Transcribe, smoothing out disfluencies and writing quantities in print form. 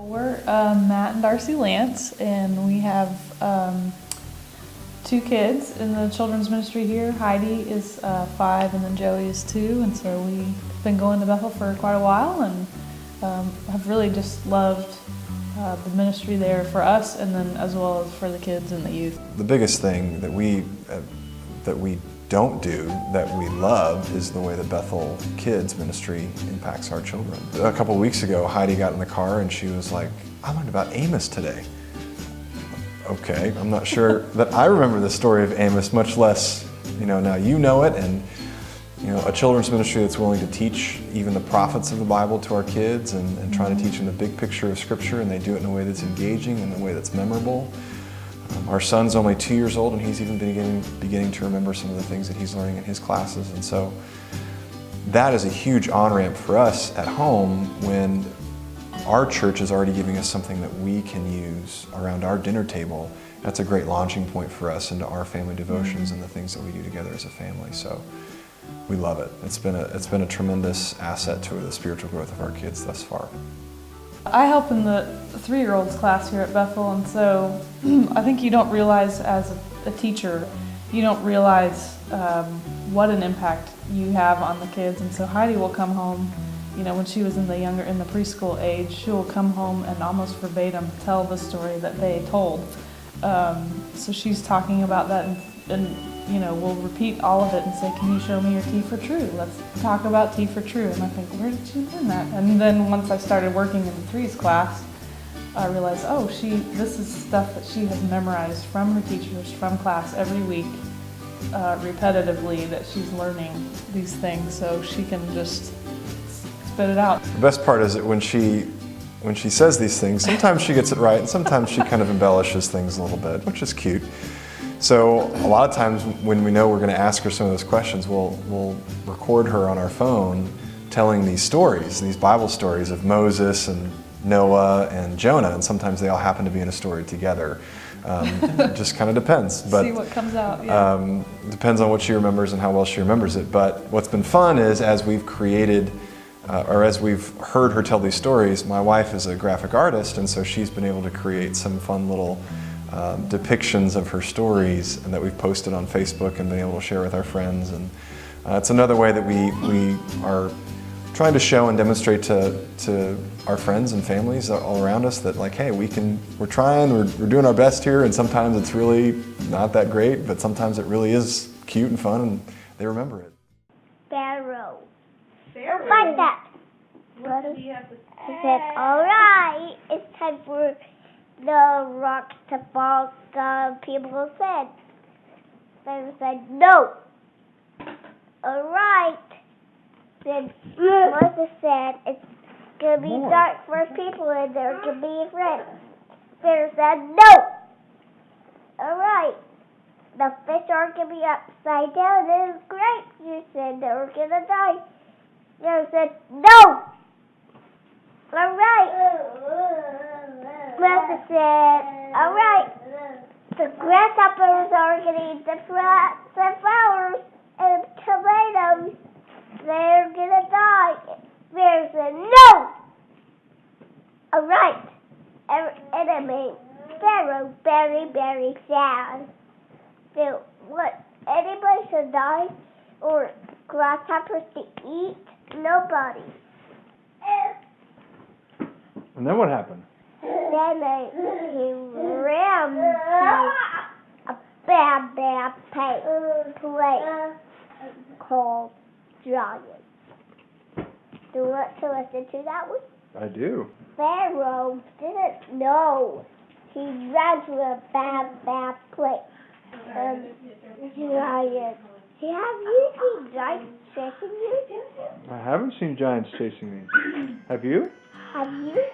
We're Matt and Darcie Lantz, and we have 2 kids in the children's ministry here. Heidi is 5, and then Joey is 2, and so we've been going to Bethel for quite a while, and have really just loved the ministry there for us, and then as well as for the kids and the youth. The biggest thing that we don't do that we love is the way the Bethel Kids Ministry impacts our children. A couple of weeks ago, Heidi got in the car and she was like, "I learned about Amos today." Okay, I'm not sure that I remember the story of Amos, much less, now you know it, and a children's ministry that's willing to teach even the prophets of the Bible to our kids and try to teach them the big picture of Scripture, and they do it in a way that's engaging and in a way that's memorable. Our son's only 2 years old, and he's even beginning to remember some of the things that he's learning in his classes. And so that is a huge on-ramp for us at home when our church is already giving us something that we can use around our dinner table. That's a great launching point for us into our family devotions and the things that we do together as a family. So we love it. It's been a tremendous asset to the spiritual growth of our kids thus far. I help in the 3-year-olds class here at Bethel, and so I think you don't realize as a teacher, you don't realize what an impact you have on the kids. And so Heidi will come home, when she was in the preschool age, she will come home and almost verbatim tell the story that they told. So she's talking about that, and we'll repeat all of it and say, "Can you show me your T for true? Let's talk about T for true." And I think, where did she learn that? And then once I started working in the 3s class, I realized, this is stuff that she has memorized from her teachers, from class every week, repetitively, that she's learning these things so she can just spit it out. The best part is that when she says these things, sometimes she gets it right, and sometimes she kind of embellishes things a little bit, which is cute. So a lot of times when we know we're going to ask her some of those questions, we'll record her on our phone telling these stories, these Bible stories of Moses and Noah and Jonah, and sometimes they all happen to be in a story together. It just kind of depends. But, see what comes out. Yeah. Depends on what she remembers and how well she remembers it. But what's been fun is as we've created as we've heard her tell these stories, my wife is a graphic artist, and so she's been able to create some fun little depictions of her stories, and that we've posted on Facebook and been able to share with our friends. And it's another way that we are trying to show and demonstrate to our friends and families all around us that, like, hey, we're doing our best here, and sometimes it's really not that great, but sometimes it really is cute and fun, and they remember it. Pharaoh. Like that. What did he have to say? He said, "All right, it's time for the rocks to fall." The people said. Pharaoh said, "No." "All right." Then Moses said, "It's going to be dark for people and they're going to be afraid." Pharaoh said, "No." "All right. The fish are going to be upside down and it's great." You said they were going to die. Pharaoh said, "No." "All right." Moses said, "All right. The grasshoppers are going to eat the flowers and tomatoes. They're going to die." Pharaoh said, "No." "All right." And it made Pharaoh very, very sad. So what? Anybody should die or grasshoppers to eat? Nobody. And then what happened? Then he ran to a bad place called Giant. Do you want to listen to that one? I do. Pharaoh didn't know. He ran to a bad place. Giant. Have you seen giants chasing you? I haven't seen giants chasing me. Have you? Have you?